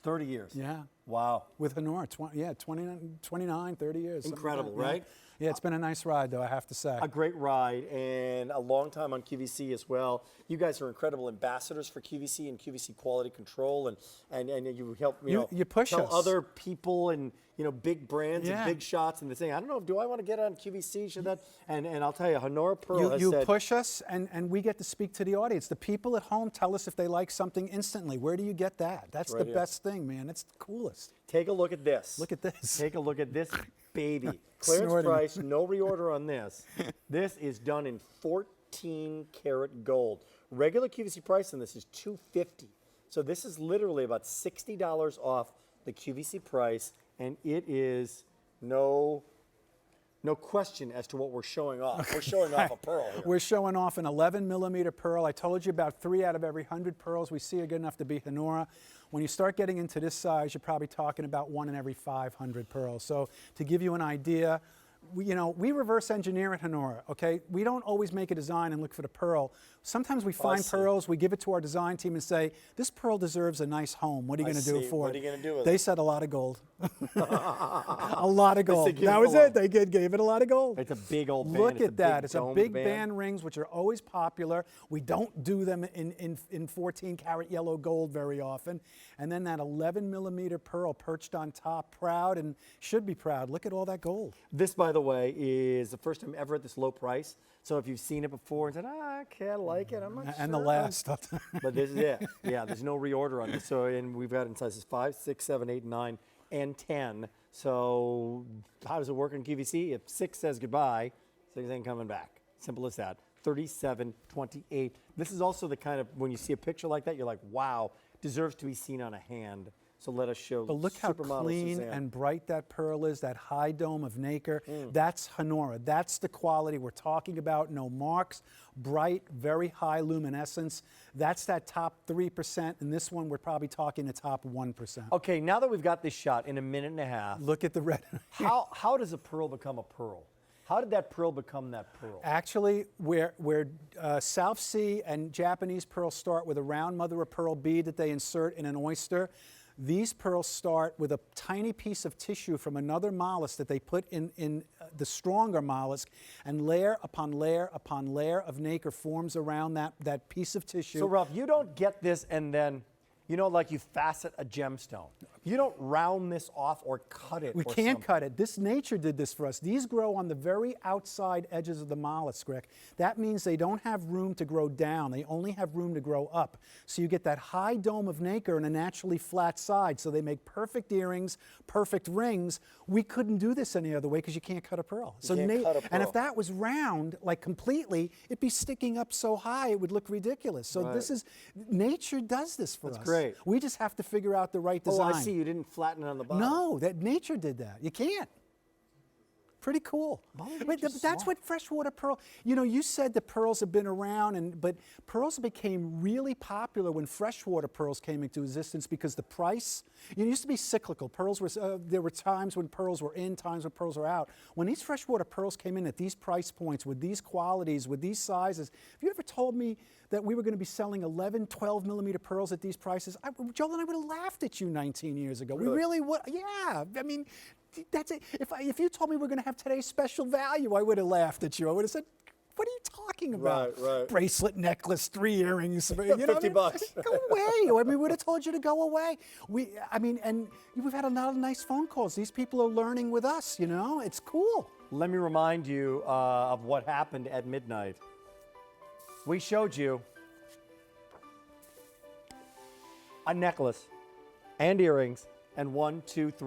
30 years. Yeah. Wow. With Honora, 29, 30 years. Incredible, like that. right? Yeah, it's been a nice ride, though, I have to say. A great ride and a long time on QVC as well. You guys are incredible ambassadors for QVC and QVC quality control, and you help you push tell us. other people and big brands and Yeah. big shots, and they're saying, I don't know, do I want to get on QVC? Should that? And I'll tell you, Honora Pearl has You said, push us, and we get to speak to the audience. The people at home tell us if they like something instantly. Where do you get that? That's right the here. best thing, man. It's the coolest. take a look at this. Look at this. Take a look at this baby. Clearance Snorting. price, no reorder on this. This is done in 14 karat gold. Regular QVC price on this is $250. So this is literally about $60 off the QVC price, and it is no question as to what we're showing off. We're showing off a pearl here. We're showing off an 11mm pearl. I told you about 3 out of every 100 pearls we see are good enough to be Honora. When you start getting into this size, you're probably talking about 1 in every 500 pearls. So to give you an idea, we reverse engineer at Honora, okay? We don't always make a design and look for the pearl. Sometimes we find pearls, we give it to our design team and say, this pearl deserves a nice home. What are you going to do for it? What are you going to do with it? They said a lot of gold. A lot of gold. give That it was a lot. it. They gave it a lot of gold. It's a big old band. Look at that. It's a domed big band rings, which are always popular. We don't do them in 14 karat yellow gold very often. And then that 11mm pearl perched on top, proud, and should be proud. Look at all that gold. This, by the way, is the first time ever at this low price. So if you've seen it before and said, okay, I like it, I'm not sure. And the last. But this is it. Yeah, there's no reorder on this. So, and we've got it in sizes 5, 6, 7, 8, 9, and 10. So how does it work in QVC? If 6 says goodbye, 6 ain't coming back. Simple as that. 37.28. This is also the kind of, when you see a picture like that, you're like, wow, deserves to be seen on a hand. So let us show. But look how supermodel clean Suzanne. and bright that pearl is, that high dome of nacre. That's Honora. That's the quality we're talking about. No marks, bright, very high luminescence. That's that top 3%. And this one, we're probably talking the top 1%. Okay, now that we've got this shot in a minute and a half, Look at the red. how does a pearl become a pearl? How did that pearl become that pearl? Actually, where South Sea and Japanese pearls start with a round mother of pearl bead that they insert in an oyster, these pearls start with a tiny piece of tissue from another mollusk that they put in the stronger mollusk, and layer upon layer upon layer of nacre forms around that piece of tissue. So, Ralph, you don't get this and then, like you facet a gemstone. You don't round this off or cut it. We can't cut it. This nature did this for us. These grow on the very outside edges of the mollusk, Rick. That means they don't have room to grow down. They only have room to grow up. So you get that high dome of nacre and a naturally flat side. So they make perfect earrings, perfect rings. We couldn't do this any other way because you can't cut a pearl. You can't cut a pearl. And if that was round, like completely, it'd be sticking up so high it would look ridiculous. So this is, nature does this for us. That's great. We just have to figure out the right design. Oh, I see. You didn't flatten it on the bottom. No, that nature did that. You can't. Pretty cool. But that's what freshwater pearl, you said that pearls have been around, but pearls became really popular when freshwater pearls came into existence because the price, it used to be cyclical. Pearls were, there were times when pearls were in, times when pearls were out. When these freshwater pearls came in at these price points, with these qualities, with these sizes, have you ever told me that we were going to be selling 11, 12mm pearls at these prices? Joel and I would have laughed at you 19 years ago. Really? We really would. Yeah. I mean, that's it. If you told me we're going to have today's special value, I would have laughed at you. I would have said, what are you talking about? Right. Bracelet, necklace, 3 earrings. $50. Go away. We would have told you to go away. And we've had a lot of nice phone calls. These people are learning with us, It's cool. Let me remind you of what happened at midnight. We showed you a necklace and earrings and 1, 2, 3.